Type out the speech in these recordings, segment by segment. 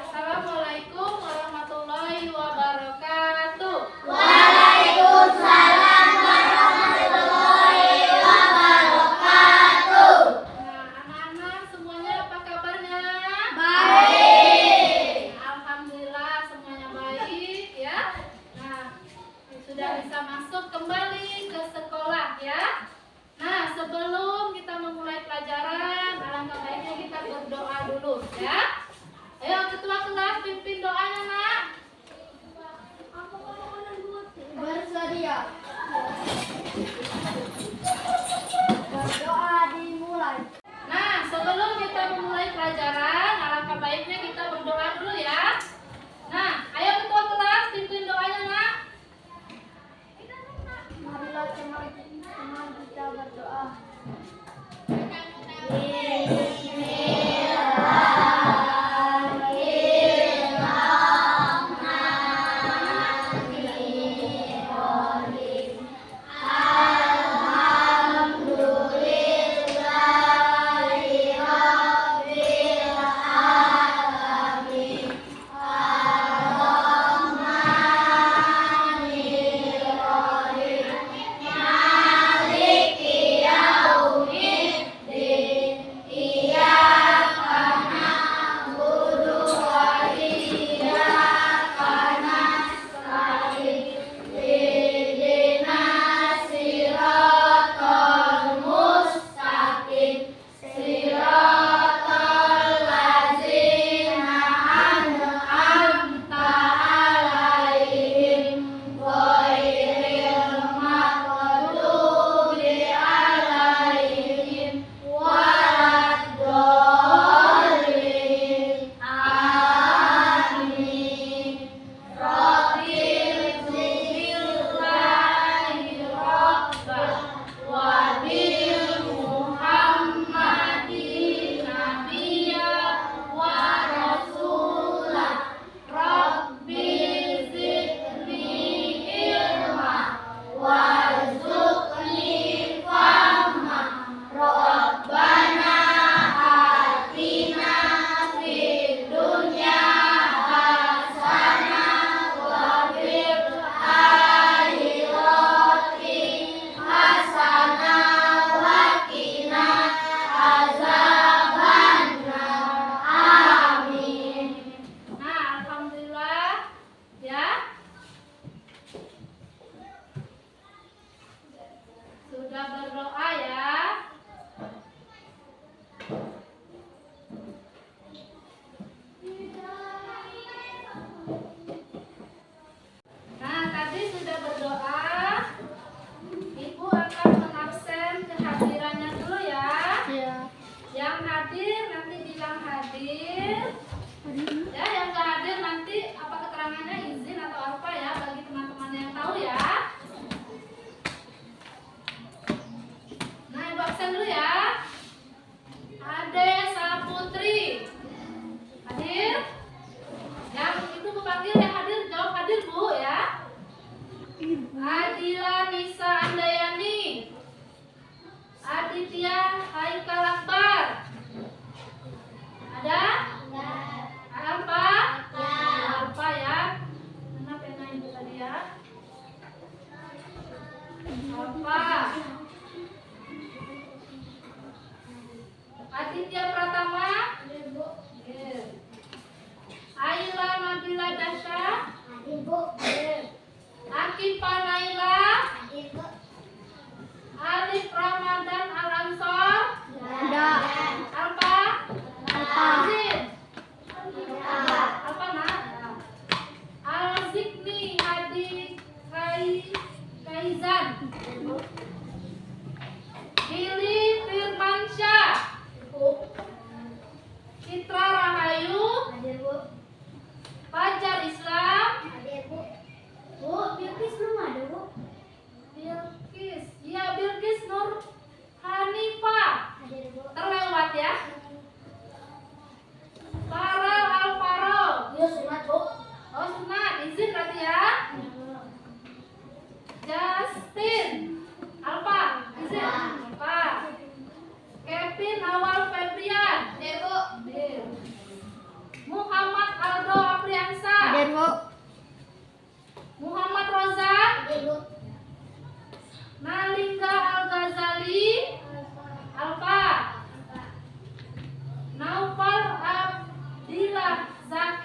Assalamualaikum warahmatullahi wabarakatuh. Waalaikumsalam warahmatullahi wabarakatuh. Nah, anak-anak semuanya apa kabarnya? Baik. Alhamdulillah semuanya baik ya. Nah, sudah bisa masuk kembali ke sekolah ya. Nah, sebelum kita memulai pelajaran, alangkah baiknya kita berdoa dulu ya. Ayo ketua kelas pimpin doanya, Nak. Bersedia. Berdoa dimulai. Nah, sebelum kita memulai pelajaran, alangkah baiknya kita berdoa dulu ya. Nah, ayo ketua kelas pimpin doanya, Nak. Marilah teman-teman kita berdoa. Nah, alhamdulillah ya. Sudah berdoa ya. Nah, tadi sudah berdoa. Ibu akan mengabsen kehadirannya dulu ya. Ya. Yang hadir nanti bilang hadir. Ya, yang nggak hadir nanti apa keterangannya izin atau apa ya bagi teman-teman yang tahu ya. Nah, ibu absen dulu ya. Ade Saputri hadir. Yang itu bu panggil yang hadir jawab hadir bu ya. Adila Nisa Andayani, Aditya Haikal Akbar. Ada? Apa? Apa ya? Mana pena ibu tadi ya? Apa?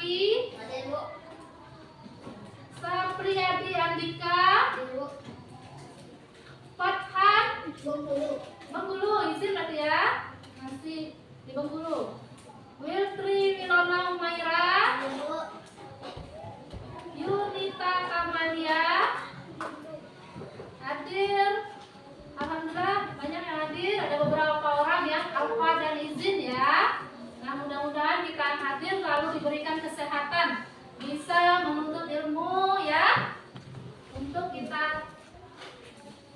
Rahmawati, Sapriyadi Andika, Fathan Bengkulu, izin berarti ya, masih di Bengkulu. Wiltri Wilona Umaira, Yunita Kamalia, hadir. Alhamdulillah banyak yang hadir, ada beberapa orang yang alfa dan izin ya. Nah mudah-mudahan kita yang hadir lalu diberikan kesehatan, bisa menuntut ilmu ya, untuk kita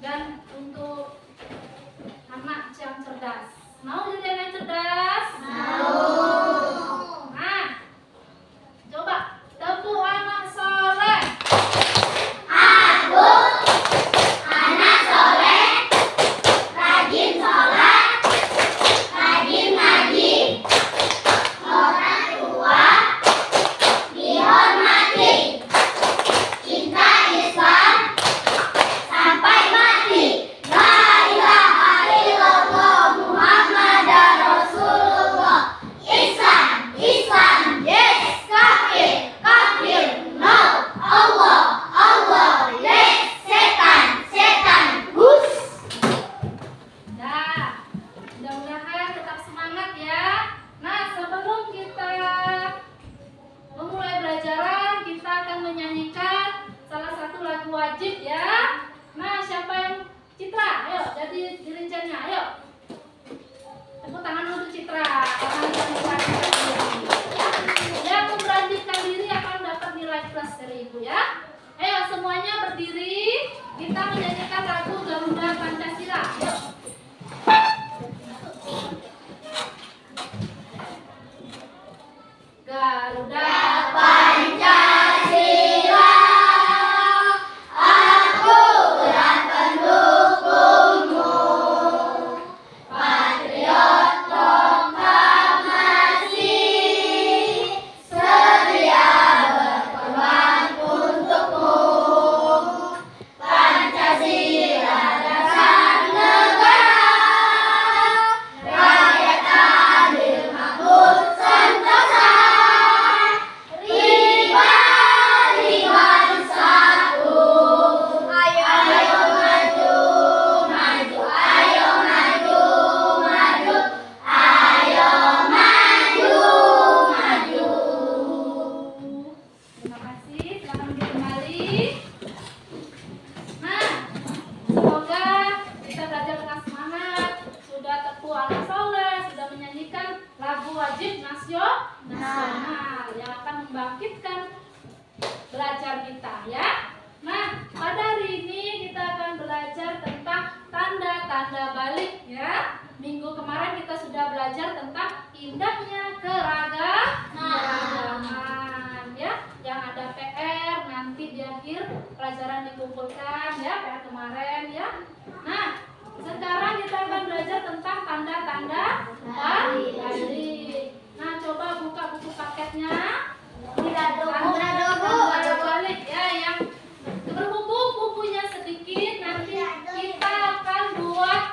dan untuk anak yang cerdas. Mau jadi anak yang cerdas? Mau. Nah, coba tepuk anak soleh. Wajib ya. Nah, siapa yang Citra? Ayo, jadi dirincanya. Ayo. Tepuk tangan untuk Citra. Yang memberanikan diri akan dapat nilai plus dari Ibu ya. Ayo semuanya berdiri. Kita menyanyikan lagu Garuda Pancasila. Ayo. Garuda Pancasila. nasional yang akan membangkitkan belajar kita ya. Nah, pada hari ini kita akan belajar tentang tanda-tanda balik ya. Minggu kemarin kita sudah belajar tentang indahnya keragaman ya. Yang ada PR nanti di akhir pelajaran dikumpulkan ya, PR kemarin ya. Nah, sekarang kita akan belajar tentang tanda-tanda balik. Nah, coba buka buku paketnya. Tanda balik ya, yang berhubung bukunya sedikit, nanti kita akan buat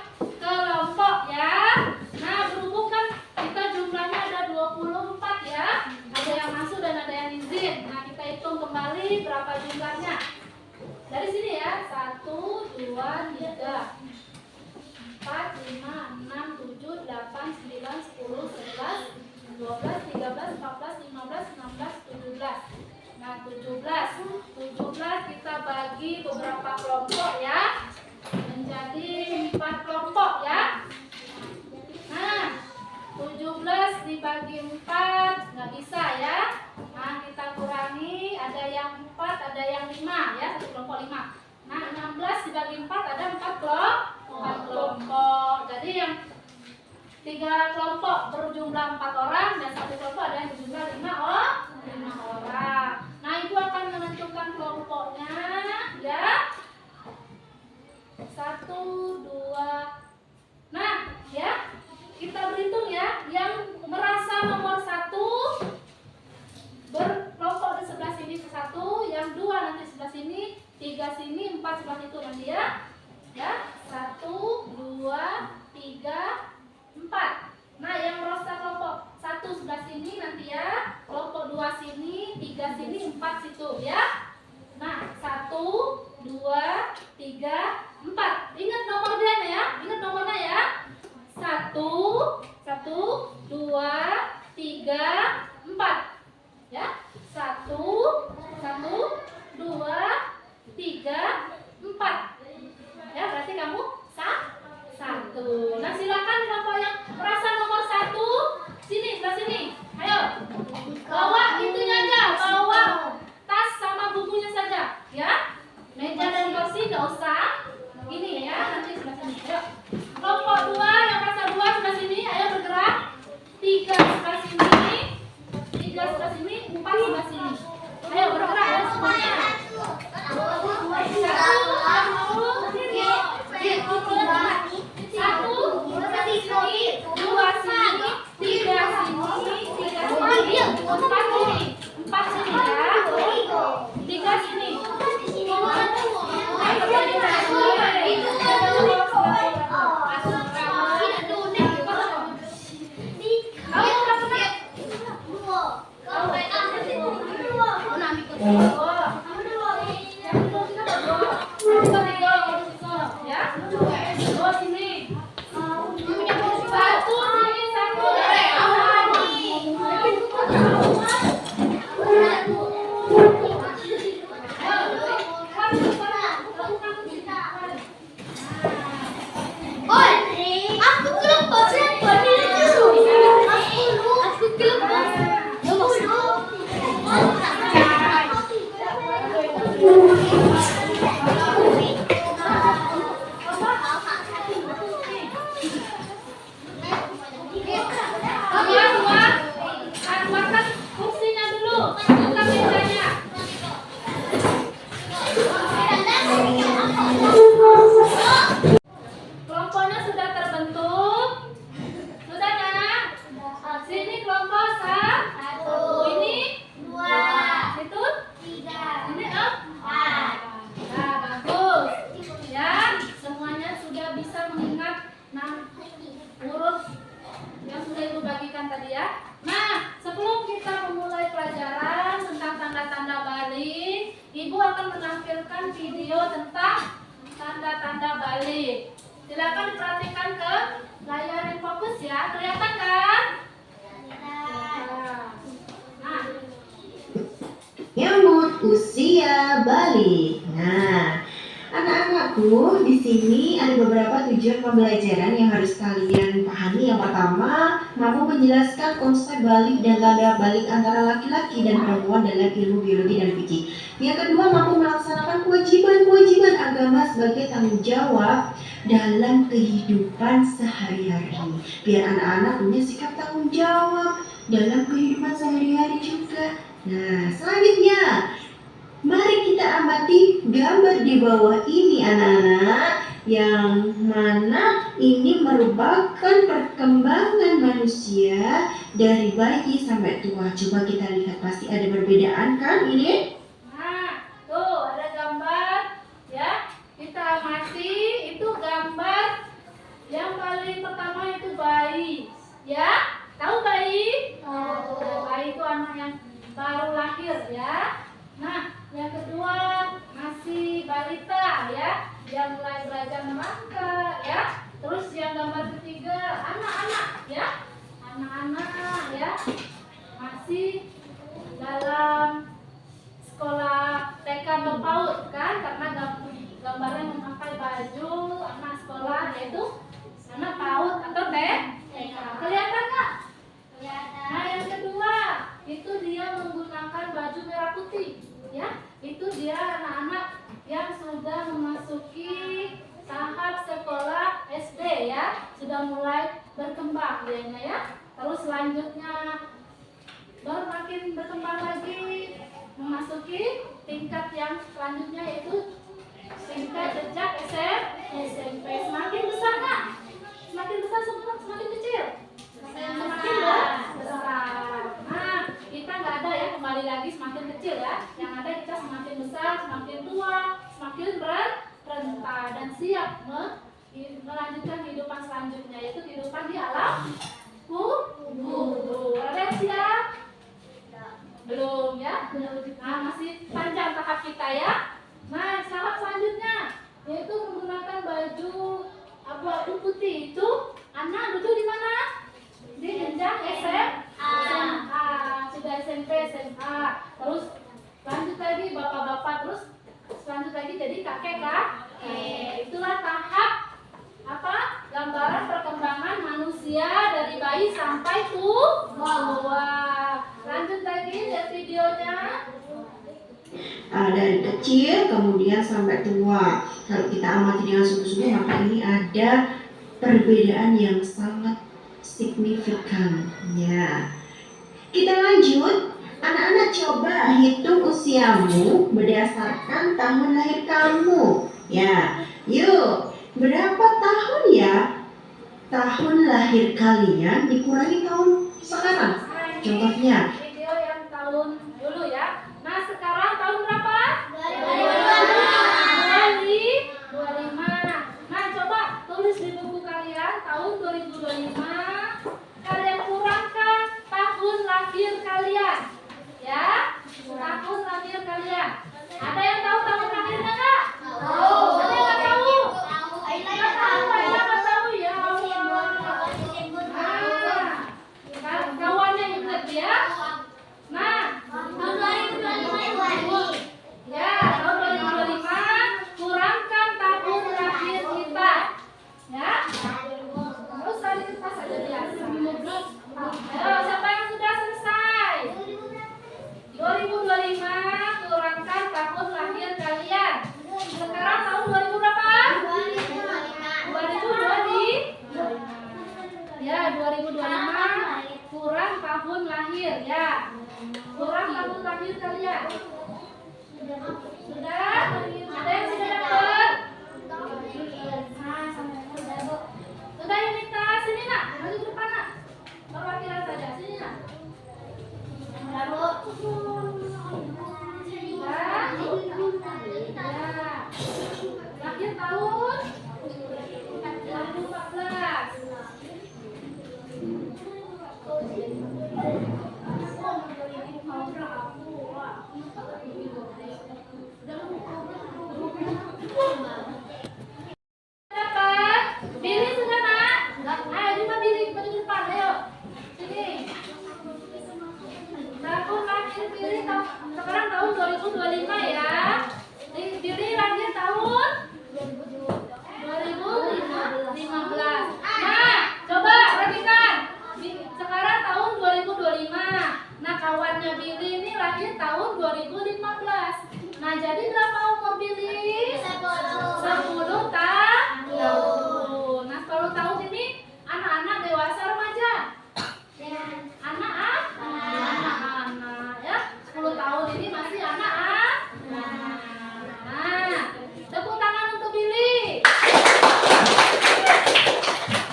kelompok ya. Nah, berhubung kan kita jumlahnya ada 24 ya. Ada yang masuk dan ada yang izin. Nah, kita hitung kembali berapa jumlahnya. Dari sini ya, 1, 2, 3, 4, 5, 6, 7, 8, 9, 10, 11, 12, 13, 14, 15, 16, 17. Nah, 17 kita bagi beberapa kelompok ya, menjadi 4 kelompok ya. Nah, 17 dibagi 4 nggak bisa ya. Nah, kita kurangi, ada yang 4, ada yang 5 ya, satu kelompok 5. Nah, 16 dibagi 4 ada 4 kelompok. Jadi yang 3 kelompok berjumlah 4 orang dan 1 kelompok ada yang berjumlah 5 orang. Nah, itu akan menentukan kelompoknya ya. 1, 2. Nah, ya. Kita berhitung ya. Yang merasa nomor 1 berkelompok di sebelah sini 1, yang 2 nanti sebelah sini, 3 sini, 4 sebelah itu nanti ya. Ya, 1, 2, 3, 4. Nah, yang merasa kelompok 1 3 sini, 4 situ ya. Nah, 1, 2, 3, 4. Ingat nomornya ya, ingat nomornya ya. 1, 2, 3, 4. Ya, 1, 2, 3, 4. Ya, berarti kamu satu. Nah, silakan kelompok yang merasa nomor 1 sini, sebelah sini. Ayo, bawa itunya aja, bawa tas sama bukunya saja, ya. Meja dan kursi nggak usah. Gini ya, nanti sebelah sini. Ayo, kelompok 2 yang merasa 2 sebelah sini, ayo bergerak. 3 sebelah sini, 3 sebelah sini, 4 sebelah sini. Ayo bergerak ya semuanya. 'Nyambut usia balik'. Nah, anak-anakku, di sini ada beberapa tujuan pembelajaran yang harus kalian pahami. Yang pertama, mampu menjelaskan konsep balik dan tanda balik antara laki-laki dan perempuan dalam ilmu biologi dan fikih. Yang kedua, mampu melaksanakan kewajiban-kewajiban agama sebagai tanggung jawab dalam kehidupan sehari-hari. Biar anak-anak punya sikap tanggung jawab dalam kehidupan sehari-hari juga. Nah, selanjutnya, mari kita amati gambar di bawah ini anak-anak, yang mana ini merupakan perkembangan manusia dari bayi sampai tua. Coba kita lihat, pasti ada perbedaan kan ini? Nah, tuh ada gambar ya. Kita amati, itu gambar yang paling pertama itu bayi. Ya, tahu bayi? Nah, bayi itu anak yang baru lahir ya. Nah, yang kedua masih balita ya, yang mulai belajar merangkak ya. Terus yang gambar ketiga anak-anak ya, anak-anak ya, masih dalam sekolah TK atau PAUD kan, karena gambarnya memakai baju anak sekolah, yaitu anak PAUD atau TK. Kelihatan nggak? Nah, yang kedua itu dia menggunakan baju merah putih ya. Itu dia anak-anak yang sudah memasuki tahap sekolah SD ya, sudah mulai berkembang dianya ya. Terus selanjutnya makin berkembang lagi, memasuki tingkat yang selanjutnya, yaitu tingkat jejak SMP. Semakin besar nggak? Semakin besar semakin kecil? Semakin besar. Nah, kita nggak ada ya kembali lagi semakin kecil ya. Yang ada kita semakin besar, semakin tua, semakin renta dan siap melanjutkan kehidupan selanjutnya, yaitu kehidupan di alam kubur. Ada yang siap? Belum ya? PKK. Itulah tahap apa? Gambaran perkembangan manusia dari bayi sampai tua. Lanjut lagi lihat videonya. Dari kecil kemudian sampai tua. Kalau kita amati dengan sungguh-sungguh maka ini ada perbedaan yang sangat signifikan. Ya. Kita lanjut. Anak-anak coba hitung usiamu berdasarkan tahun lahir kamu. Ya. Yuk, berapa tahun ya tahun lahir kalian dikurangi tahun sekarang? Contohnya. Video yang tahun dulu ya. Nah, sekarang tahun berapa? 2025. Nah, coba tulis di buku kalian tahun 2025. Kalian kurangkan tahun lahir kalian. Ya, tahun lahir kalian. Ada yang tahu tahun lahirnya enggak? Ada yang nggak tahu? Nggak tahu, Aina nggak tahu ya Allah. Nah, kawannya ingat ya. Nah, ya, tahun 2025 kurangkan tahun lahir kita. Ya. Terus tadi kita saja biasa. Ayo, siapa yang sudah selesai? 2025 kurangkan tahun lahir kalian. Sekarang tahun 2000 berapa? 2025. Ya, 2025 kurang tahun lahir ya. Kurang tahun lahir kalian. Sudah? Ada yang sudah dapat? Sudah Yunita, sini nak, maju ke depan nak. Perwakilan saja, sini nak. Ya. Lahir tahun 2014. Dapat? Billy sudah nak? Ayo Rima Billy maju ke depan, ayo. Sini. Tahun lahir Billy sekarang tahun 2025 ya. Billy lahir tahun 2015. Nah, coba perhatikan. Sekarang tahun 2025. Nah, kawannya Billy ini lahir tahun 2015. Nah, jadi berapa umur Billy? 10 tahun. Nah, 10 tahun ini anak-anak dewasa remaja. Anak-anak ya. 10 tahun ini masih anak-anak. Nah, tepuk tangan untuk Billy.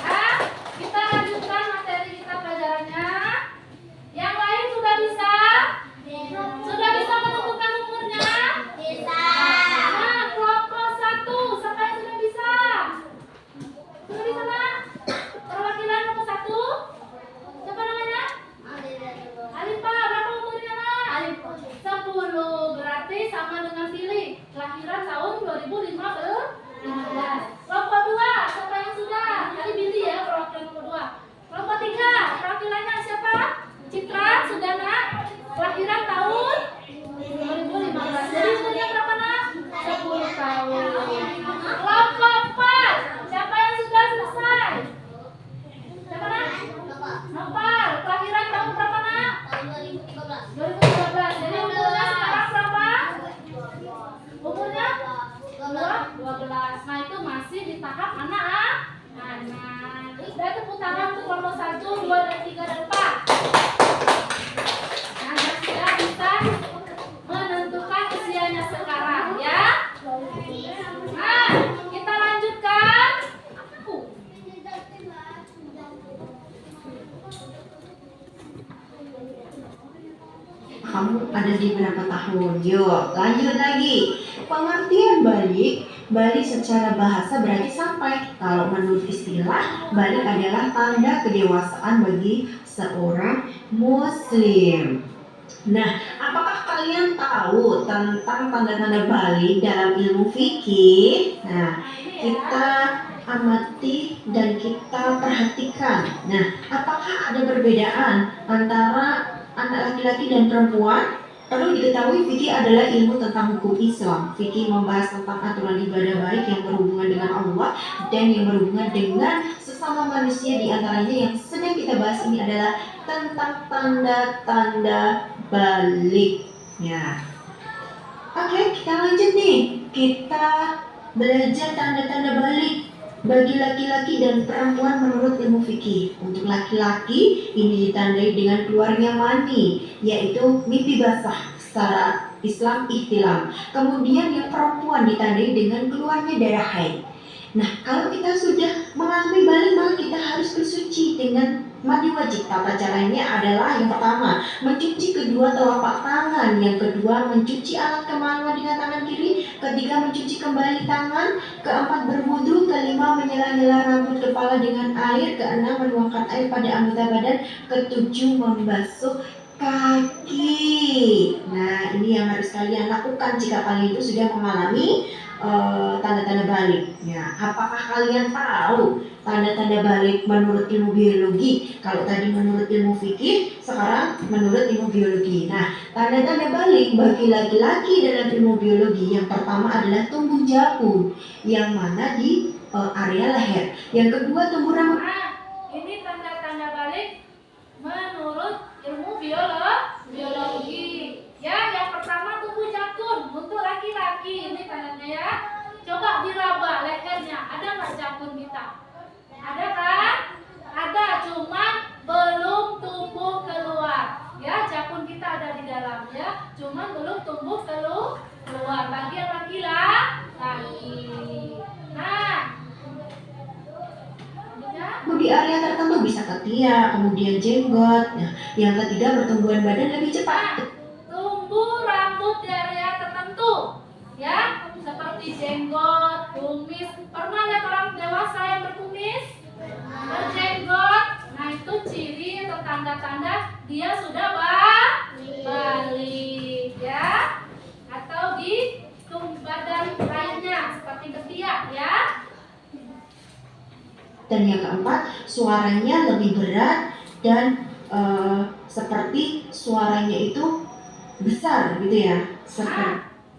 Nah, kita lanjutkan materi kita pelajarannya. Yang lain sudah bisa? Sudah bisa menentukan umurnya? Nah, kelompok 1, siapa yang sudah bisa? Sudah bisa nak? Perwakilan nomor 1? Siapa namanya? Alifa, berapa umurnya nak? 10, berarti sama dengan Billy. Kelahiran tahun 2015. Kelompok 2, siapa yang sudah? Tadi Billy ya, perwakilan nomor 2. Kelompok 3, perwakilannya siapa? Citra, sudah nak? Kelahiran tahun 2015. Jadi umurnya berapa nak? 10 tahun. Kelompok 4, siapa yang sudah selesai? Siapa nak? Nopal, kelahiran tahun berapa nak? 2013. Jadi umurnya sekarang berapa? Umurnya 12. Nah, itu masih di tahap anak-anak. Udah, tepuk tangan untuk kelompok 1, 2, dan 3, dan 4. Nah, sudah bisa menentukan usianya sekarang ya. Nah, kita lanjutkan. Kamu ada di berapa tahun? Yuk, lanjut lagi. Pengertian balik. Balik secara bahasa berarti sampai. Kalau menurut istilah, balik adalah tanda kedewasaan bagi seorang muslim. Nah, apakah kalian tahu tentang tanda-tanda balik dalam ilmu fikih? Nah, kita amati dan kita perhatikan. Nah, apakah ada perbedaan antara anak laki-laki dan perempuan? Perlu diketahui fikih adalah ilmu tentang hukum Islam. Fikih membahas tentang aturan ibadah baik yang berhubungan dengan Allah dan yang berhubungan dengan sesama manusia. Di antaranya yang sedang kita bahas ini adalah tentang tanda-tanda balik. Ya. Oke, kita lanjut nih. Kita belajar tanda-tanda balik bagi laki-laki dan perempuan menurut ilmu fikih. Untuk laki-laki ini ditandai dengan keluarnya mani, yaitu mimpi basah, secara Islam ihtilam. Kemudian yang perempuan ditandai dengan keluarnya darah haid. Nah, kalau kita sudah mengalami balik, maka kita harus bersuci dengan mandi wajib. Tata caranya adalah yang pertama, mencuci kedua telapak tangan. Yang kedua, mencuci alat kemaluan dengan tangan kiri. Ketiga, mencuci kembali tangan. Keempat, berwudu. Kelima, menyela-nyela rambut kepala dengan air. Keenam, menuangkan air pada anggota badan. Ketujuh, membasuh kaki. Nah, ini yang harus kalian lakukan jika kalian itu sudah mengalami tanda-tanda balik. Ya, apakah kalian tahu tanda-tanda balik menurut ilmu biologi? Kalau tadi menurut ilmu fikih, sekarang menurut ilmu biologi. Nah, tanda-tanda balik bagi laki-laki dalam ilmu biologi yang pertama adalah tumbuh jagung, yang mana di area leher. Yang kedua, tumbuh rambut. Ini tanda-tanda balik menurut ilmu biologi. Ya, yang pertama tumbuh jakun untuk laki-laki. Ini tandanya ya. Coba diraba lehernya. Ada nggak jakun kita? Ada kan? Ada, cuman belum tumbuh keluar. Ya, jakun kita ada di dalam ya. Cuman belum tumbuh keluar. Bagi yang laki-laki. Nah, di area tertentu bisa ketiak, kemudian jenggot. Nah, yang ketiga, pertumbuhan badan lebih cepat. Tumbuh rambut di area tertentu, ya, seperti jenggot, kumis. Pernah lihat orang dewasa yang berkumis, berjenggot? Nah, itu ciri atau tanda-tanda dia sudah balik, ya. Atau di badan lainnya seperti ketiak, ya. Dan yang keempat, suaranya lebih berat dan seperti suaranya itu besar gitu ya.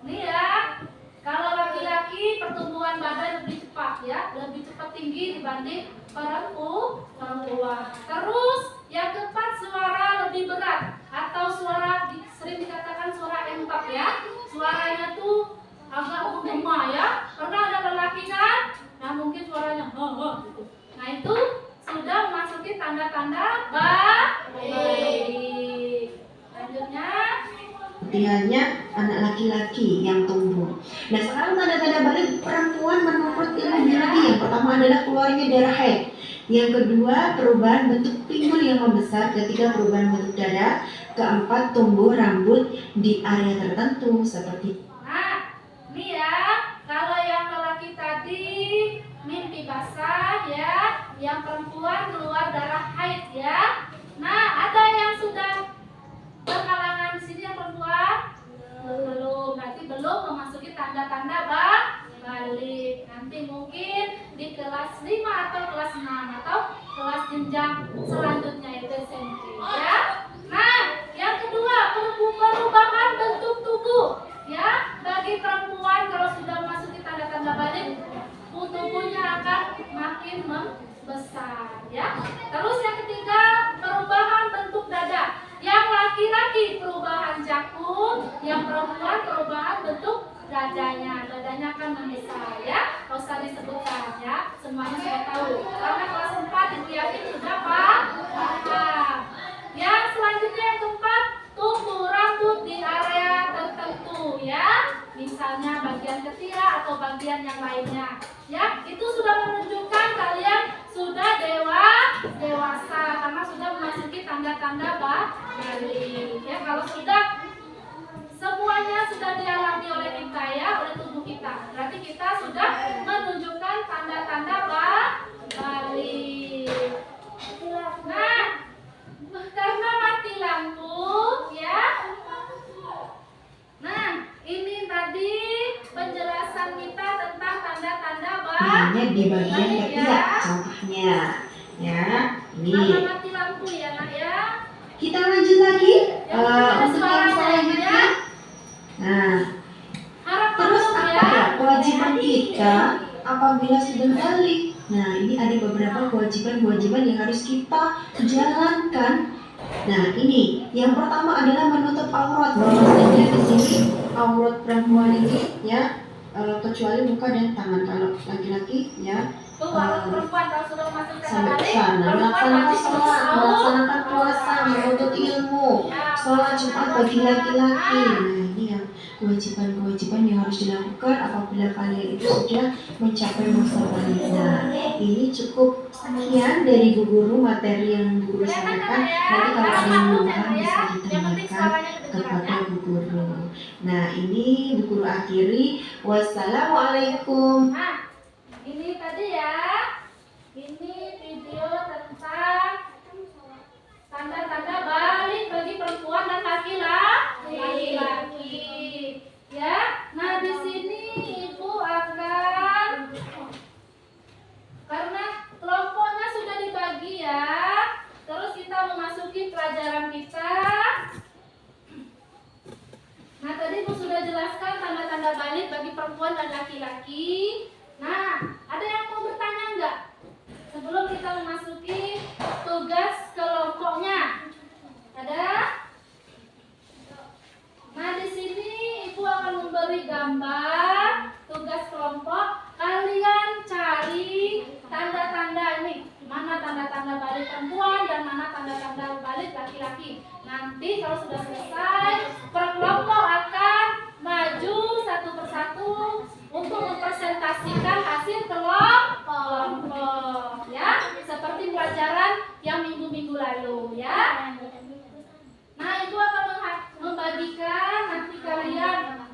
Ini ya, kalau laki-laki pertumbuhan badan lebih cepat ya, lebih cepat tinggi dibanding perempuan. Terus yang keempat, suara lebih berat atau suara sering dikatakan suara empat ya. Suaranya tuh agak menggema ya. Pernah ada lelaki kan? Nah, mungkin suaranya gitu. Nah, itu sudah memasuki tanda-tanda balik. Lanjutnya, idealnya anak laki-laki yang tumbuh. Nah, sekarang tanda-tanda balik perempuan menurut ilmu biologi. Yang pertama adalah keluarnya darah haid. Yang kedua, perubahan bentuk pinggul yang membesar. Ketiga, perubahan bentuk dada. Keempat, tumbuh rambut di area tertentu seperti. nah, ini ya, kalau yang lelaki tadi mimpi basah ya, yang perempuan keluar darah haid ya. Nah, ada yang sudah berhalangan di sini yang perempuan? Belum, nanti belum memasuki tanda-tanda balik. Nanti mungkin di kelas 5 atau kelas 6 atau kelas jenjang selanjutnya itu SMP ya. Nah, yang kedua, perubahan bentuk tubuh ya. Bagi perempuan kalau sudah memasuki tanda-tanda balik, tubuhnya akan makin membesar ya. Terus yang ketiga, perubahan bentuk dada. Yang laki-laki perubahan jakun, yang perempuan perubahan bentuk dadanya. Dadanya akan membesar ya. Kalau usah disebutkan ya, semuanya sudah tahu. Karena kelas 4 Ibu yakin sudah paham. Yang selanjutnya yang keempat, tumbuh rambut di area tertentu ya. Misalnya bagian ketiak atau bagian yang lainnya. Ya, itu sudah menunjukkan kalian sudah dewasa karena sudah memasuki tanda-tanda balik. Ya, kalau sudah semuanya sudah dialami oleh kita ya, oleh tubuh kita. Berarti kita sudah menunjukkan tanda-tanda balik. Nah, karena mati lampu ya. Nah, ini tadi penjelasan kita tentang tanda-tanda balik di bagian ketiak contohnya ya. Ini mati lampu ya nak ya. kita lanjut lagi Yang untuk yang selanjutnya apabila sudah balik. Nah, ini ada beberapa kewajiban-kewajiban yang harus kita jalankan. Nah, ini yang pertama adalah menutup aurat. Bahwasanya di sini aurat perempuan ini ya kecuali muka dan tangan. Kalau laki-laki ya Tuh, kalau perempuan kalau sudah masuk ke sampai balik, sana melaksanakan sholat, melaksanakan puasa, menuntut ilmu, sholat Jumat bagi laki-laki. Nah, ini yang kewajiban-kewajiban yang harus dilakukan apabila kalian itu sudah mencapai masa balik. Nah, ini cukup sekian dari Bu Guru materi yang Bu Guru sampaikan. Nanti kalau ada yang belum paham bisa ditanyakan kepada Bu Guru. Nah, ini Bu Guru akhiri. Wassalamualaikum. Nah, ini tadi ya. Ini video tentang tanda-tanda balik bagi perempuan dan laki-laki. Ya. Nah, di sini Ibu akan, karena kelompoknya sudah dibagi ya. Terus kita memasuki pelajaran kita. Nah, tadi Ibu sudah jelaskan tanda-tanda balik bagi perempuan dan laki-laki. Nah, ada yang mau bertanya enggak? Sebelum kita memasuki tugas kelompoknya. Ada? Nah, di sini Ibu akan memberi gambar tugas kelompok. Kalian cari tanda-tanda ini. Mana tanda-tanda balik perempuan dan mana tanda-tanda balik laki-laki. Nanti kalau sudah selesai, per kelompok akan maju satu persatu untuk mempresentasikan hasil kelompok, ya, seperti pelajaran yang minggu-minggu lalu, ya. Nah, Ibu akan membagikan, nanti kalian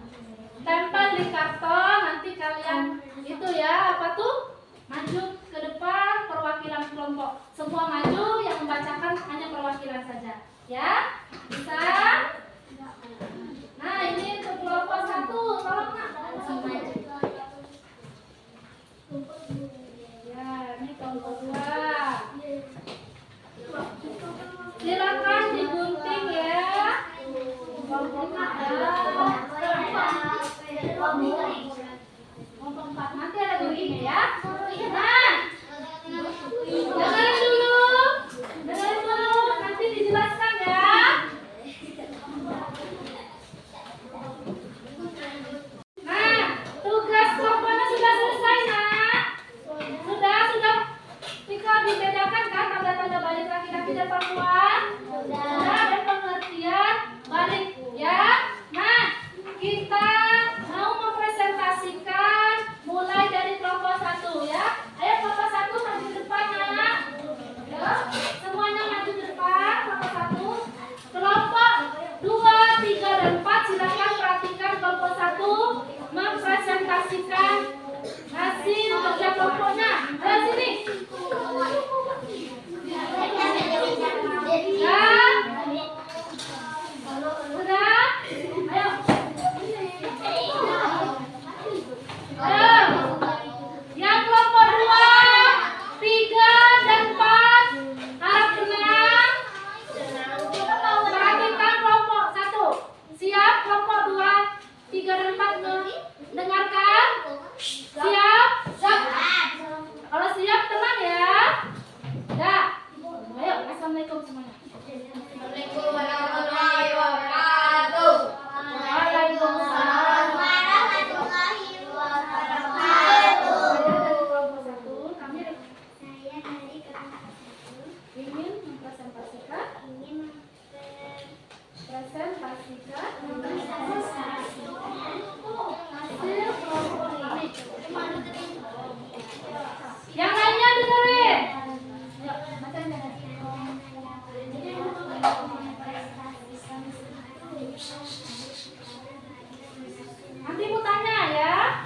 tempel di karton, nanti kalian itu ya, apa tuh? Maju ke depan perwakilan kelompok. Semua maju, yang membacakan hanya perwakilan saja, ya. Bisa? Nah, ini untuk kelompok 1, tolong Nak. Ya, ini kelompok 2. Silakan digunting ya. Kelompok 4 nanti ada guntingnya ya. Nah, dengerin dulu, nanti dijelaskan ya. Nah, tugas kelompoknya sudah selesai nak. Sudah bisa dibedakan kan tanda-tanda balik laki-laki dan perempuan? Sudah ada pengertian balik ya. Nah, kita mau mempresentasikan mulai dari kelompok 1 ya. Ayo kelompok 1 maju ke depan nak. Ya, semuanya maju ke depan kelompok 1. Kelompok 2, 3 dan 4 silakan perhatikan kelompok 1 mempresentasikan hasil kerja kelompoknya. Ayo sini. Ya. Sudah? Ayo. Ayo. Yang kelompok 2, 3 dan 4 harap tenang. Perhatikan kelompok 1. Siap kelompok 2, 3 dan 4 dengarkan? Siap? Kalau siap tenang ya. Dah. Ayo, assalamualaikum semuanya. Assalamualaikum warahmatullahi wabarakatuh. Waalaikumsalam. Warahmatullahi wabarakatuh. Dari kelompok 1, kami Saya dari kelompok 1 ingin mempresentasikan hasil kelompok ini. Yang lainnya dengerin. Yuk, macam nanti mau tanya ya.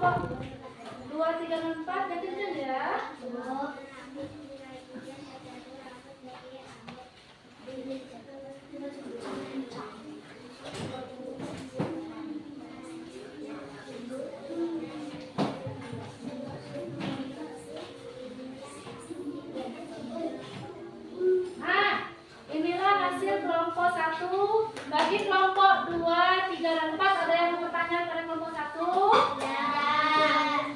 kelompok 2, 3, dan 4 ganti-gantian ya. Nah, inilah hasil kelompok 1 bagi kelompok 2, 3, dan 4. Ada yang mau bertanya pada kelompok 1?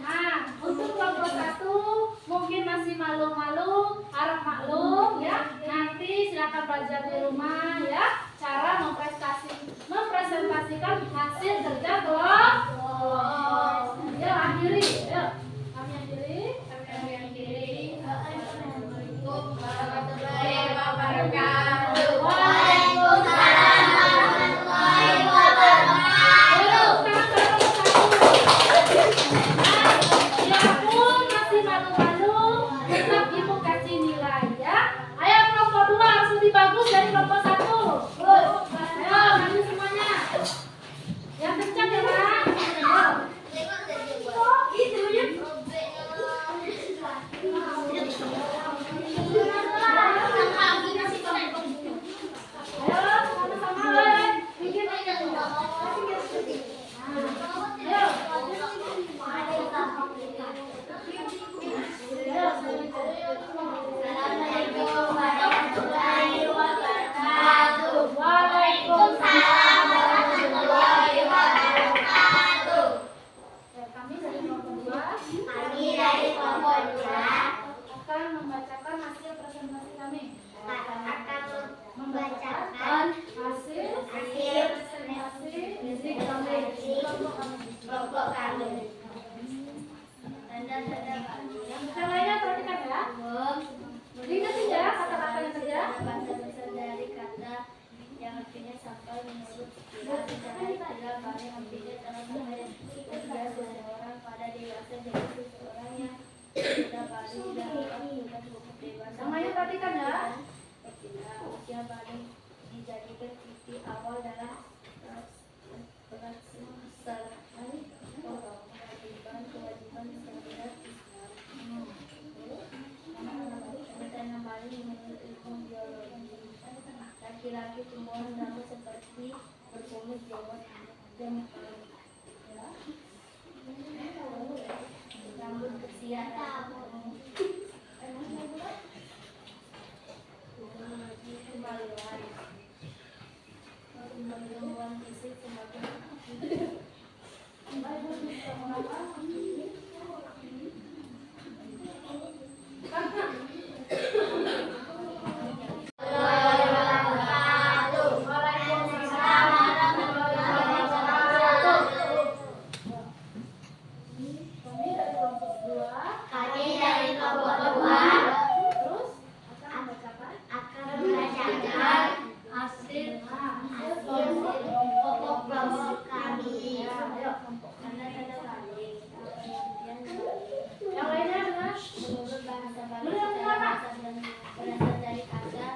Nah, untuk kelompok 1 mungkin masih malu-malu, harap maklum ya. Nanti silakan belajar di rumah ya, cara mempresentasikan hasil kerja kelompok. Ya, akhiri. Yuk, kami akhiri. Assalamualaikum warahmatullahi wabarakatuh. Waalaikumsalam warahmatullahi wabarakatuh. Ya pun masih malu-malu, tetap ibu kasih nilai ya. Ayo kelompok 2 harus lebih bagus dari kelompok 1. Ayo maju semuanya. Yang kencang ya Pak. Ayo sama-sama. Bikin aja. Assalamualaikum warahmatullahi wabarakatuh. Waalaikumsalam warahmatullahi wabarakatuh. Kami dari kelompok 2 Kami dari kelompok 2 akan membacakan hasil presentasi kami. akan membacakan Hasil presentasi musik kelompok kami. Tanda-tanda kami. yang lainnya perhatikan ya. Diingetin ya kata-katanya saja. Bahasa dari kata yang artinya sampai menurut istilah istilah paling artinya telah sampai ketika seseorang pada dewasa jadi seseorang yang sudah paling sudah cukup dewasa. Semuanya perhatikan ya. Ketika usia paling dijadikan titik awal dalam kewajiban syariat Islam. Tanda paling menurut ilmu biologi, laki-laki tumbuhan rambut seperti berkulit dan rambut kesian kembalian pertumbuhan fisik semakin Kami dari kelompok 2 terus akan membacakan hasil kelompok kami. tanda-tanda kami. Yang lainnya adalah Menurut bahasa Bali berasal dari kata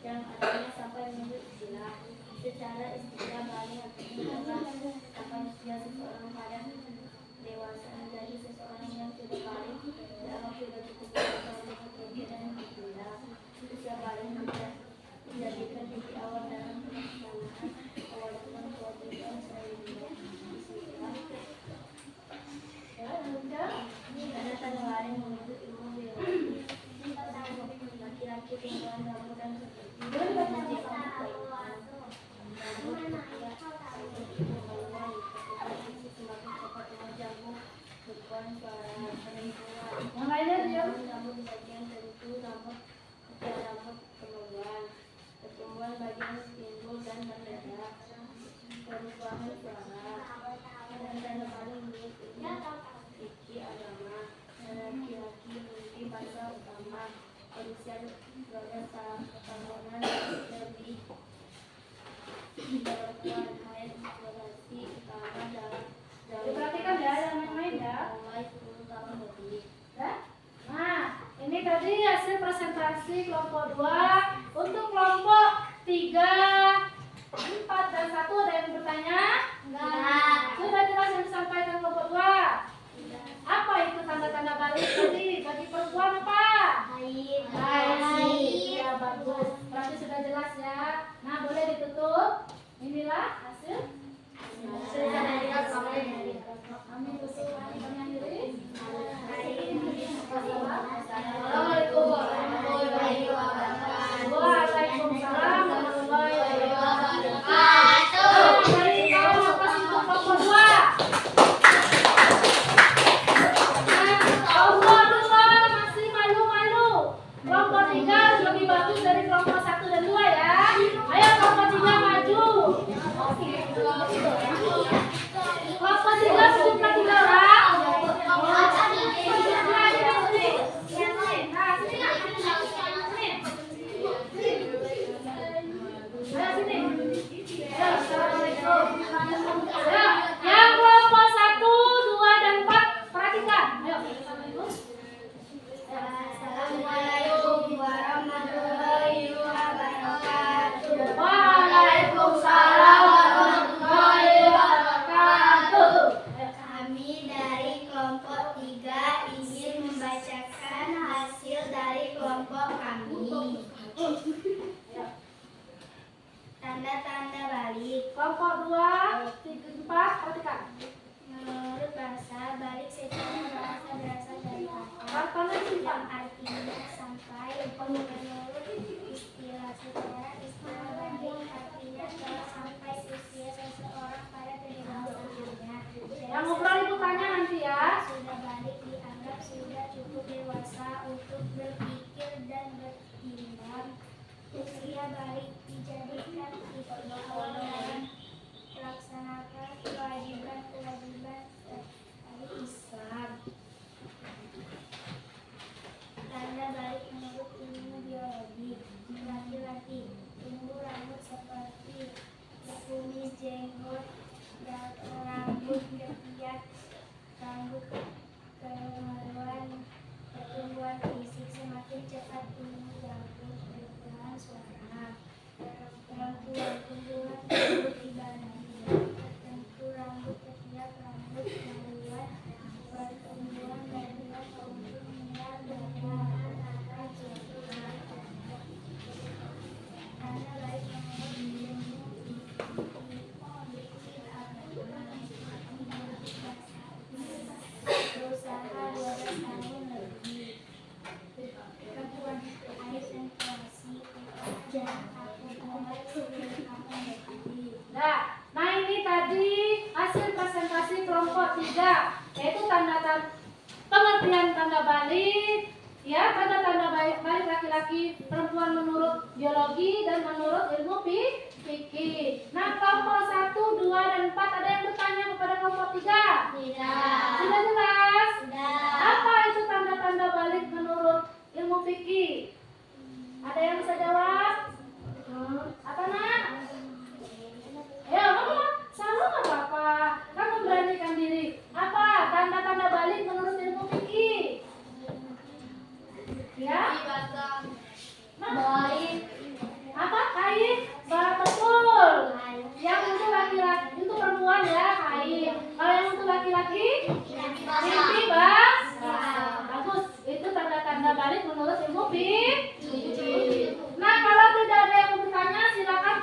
yang artinya sampai menurut istilah. Secara istilah Bali artinya sampai usia seseorang pada dewasa menjadi seseorang yang sudah paling dalam sudah cukup dewasa untuk bekerja dan istilah. Usia paling menjadikan titik awal dalam pelaksanaan kewajiban sehingga istilah. Ada tanda lain menurut ilmu biologi. Laki-laki tumbuhan rambut dan seperti menunjukkan kelainan rambut setiap perempuan semakin cepat menjamuk bukan suara perempuan. yang lainnya dia. Rambut di bagian tertentu rambut setiap rambut pertumbuhan bagian timbul dan mendadak perubahan suara dan tanda paling menurut ilmu fikih agama. Laki-laki memiliki bahasa utama berusia 12 tahunan lebih perempuan haid durasi utama dalam Diperhatikan ya yang lain ya. mulai 10 tahun lebih. Ya. Nah, ini tadi hasil presentasi kelompok 2. Untuk kelompok 3, 4, dan 1 ada yang bertanya? Enggak. Sudah jelas yang disampaikan kelompok 2? Kelompok 3 sejumlah 3 orang. Yang kelompok 1, 2, dan 4 perhatikan. Ayo. Assalamualaikum warahmatullahi wabarakatuh. Waalaikumsalam warahmatullahi wabarakatuh. Kami dari kelompok 3 ingin membacakan hasil dari kelompok kami. Tanda-tanda balik. Kelompok 2, 3, 4 perhatikan. Menurut bahasa, balik secara bahasa berasal dari kata Pertanyaan yang artinya sampai. Menurut istilah sejarah, istilah balik artinya telah sampai usia seseorang pada kedewasaannya. Yang ngobrol ibu tanya nanti ya. Sudah balik dianggap sudah cukup dewasa untuk berpikir dan bertindak. Usia balik dijadikan titik awal dalam melaksanakan kewajiban-kewajiban dari Islam. Tanda balik menurut ilmu biologi. Laki-laki tumbuh rambut seperti kumis, jenggot, dan rambut ketiak, rambut kemaluan, pertumbuhan fisik semakin cepat, tumbuh bagus, berperan suara. Perempuan tumbuhan rambut di badannya tertentu, rambut ketiak, rambut kemaluan, pertumbuhan badan untuk menyiar badan. Tanda baik menurut ilmu berusaha 12 tahun lebih. Perempuan konsentrasi jangan takut mulai sebelum kamu berdiri. Nah ini tadi hasil presentasi kelompok 3, yaitu tanda-tanda pengertian tanda balik, ya, tanda-tanda balik laki-laki, perempuan menurut biologi dan menurut ilmu fikih. Nah kelompok 1, 2, dan 4 ada yang bertanya kepada kelompok 3? Tidak. Sudah jelas? Sudah. Apa itu tanda-tanda balik menurut ilmu fikih? Ada yang bisa jawab? Apa nak? Ya, kamu selalu nggak apa-apa. Kamu beranikan diri. Apa tanda-tanda balik menurut ilmu fikih? Ya? Baik. Apa? Haid. Betul. Yang untuk laki-laki, untuk perempuan ya haid. Kalau yang untuk laki-laki, mimpi bagus. Itu tanda-tanda balik menurut ilmu fikih. Nah, kalau tidak ada yang bertanya, silakan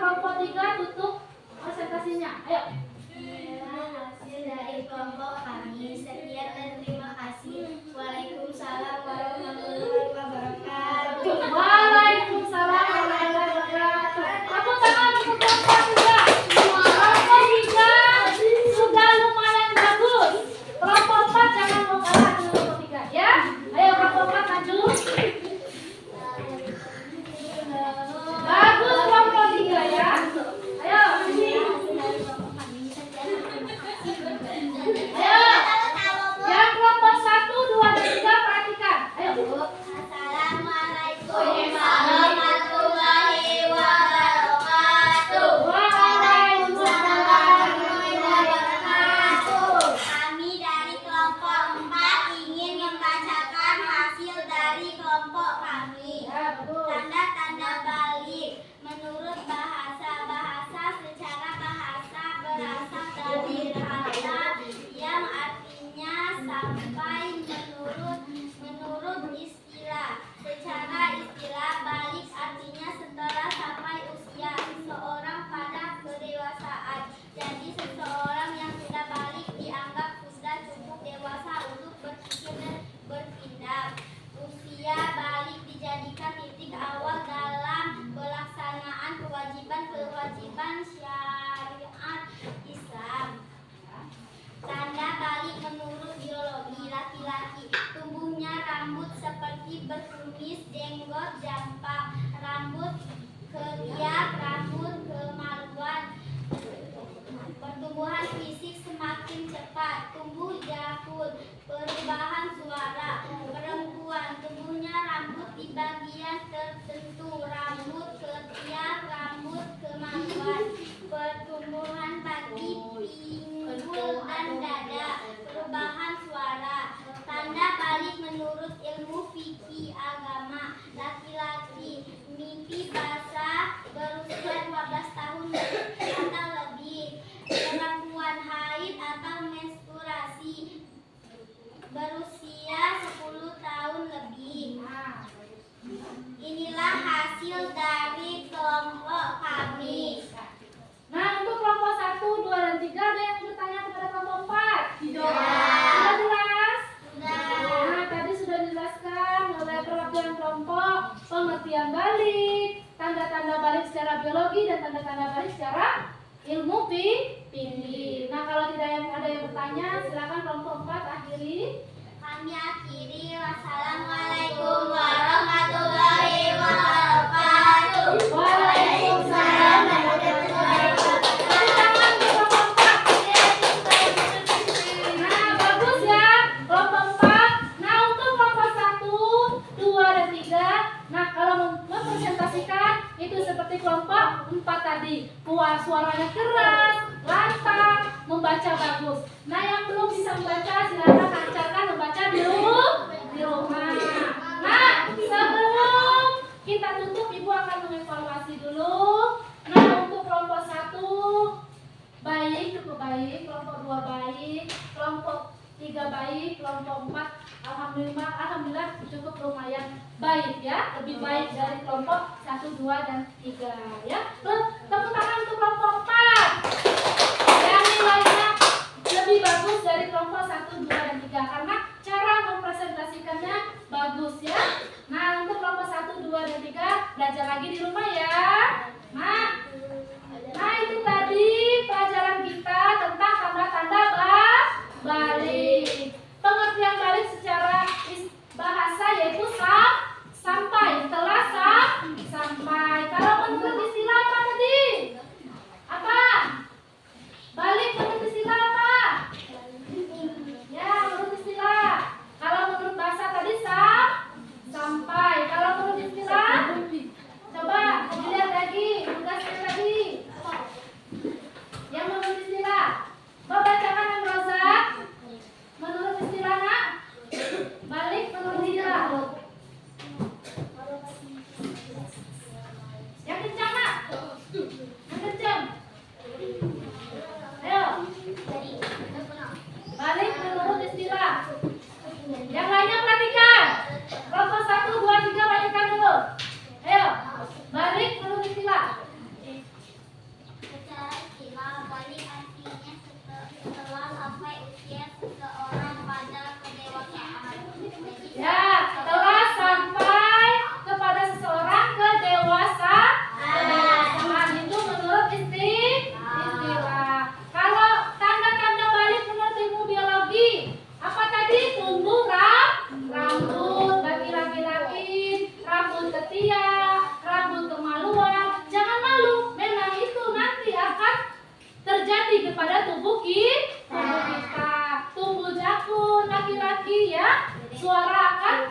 akun. Perubahan suara. Perempuan, tubuhnya rambut di bagian tertentu, rambut ketiak, rambut kemaluan. Pertumbuhan kaki, pinggul, dan dada. Perubahan suara. Tanda balik menurut ilmu fikih agama. Laki-laki, mimpi basah, berusia 12 tahun atau lebih. Perempuan, haid atau menstruasi, berusia 10 tahun lebih. Inilah hasil dari kelompok kami. Nah, untuk kelompok 1, 2, dan 3 ada yang bertanya kepada kelompok 4? Tidak. Sudah jelas? Sudah. Nah, tadi sudah dijelaskan mulai perwakilan kelompok, pengertian balik, tanda-tanda balik secara biologi dan tanda-tanda balik secara ilmu fikih. Nah, kalau tidak ada yang bertanya, silakan kelompok 4 akhiri. Kami akhiri. Wassalamualaikum warahmatullahi wabarakatuh. Waalaikumsalam warahmatullahi wabarakatuh. Nah, bagus ya, kelompok 4. Nah, untuk kelompok 1, 2, dan 3. Nah, kalau mempresentasikan itu seperti kelompok 4 tadi. Suaranya keras, lantang, membaca bagus. Nah, yang belum bisa membaca silakan lancarkan membaca di rumah. Nah, sebelum kita tutup, Ibu akan mengevaluasi dulu. Nah, untuk kelompok 1 baik, cukup baik, kelompok 2 baik, kelompok 3 baik, kelompok 4 alhamdulillah cukup lumayan baik ya, lebih baik dari kelompok 1, 2, dan 3 ya. Terus tepuk tangan untuk kelompok 4 yang nilainya lebih bagus dari kelompok 1, 2, dan 3 karena cara mempresentasikannya bagus ya. Nah, untuk kelompok 1, 2, dan 3 belajar lagi di rumah ya. Nah, itu tadi pelajaran kita tentang tanda-tanda balik. Pengertian balik secara bahasa yaitu sampai, telah sampai. Kalau menurut istilah apa tadi? Apa? Balik menurut istilah apa? Ya, menurut istilah. Kalau menurut bahasa tadi sampai. Kalau menurut istilah, coba dilihat lagi, tugasnya tadi. Yang menurut istilah, membacakan yang Rozak. Menurut istilah nak, balik menurut istilah. Yang kencang nak, yang kencang. Ayo, balik menurut istilah. Yang lainnya perhatikan. Kelompok 1, 2, 3 perhatikan dulu. Ayo, balik menurut istilah. Secara istilah, balik artinya setelah sampai usia seseorang pada kedewasaan. Ya, telah sampai kepada seseorang kedewasaan. Itu menurut istilah. Kalau tanda-tanda balik menurut ilmu biologi, apa tadi? Tumbuh rambut bagi laki-laki, rambut ketiak, rambut kemaluan. Jangan malu, memang itu nanti akan terjadi kepada tubuh kita. Tumbuh jakun laki-laki ya, suara akan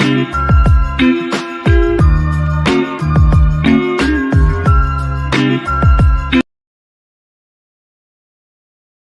Thank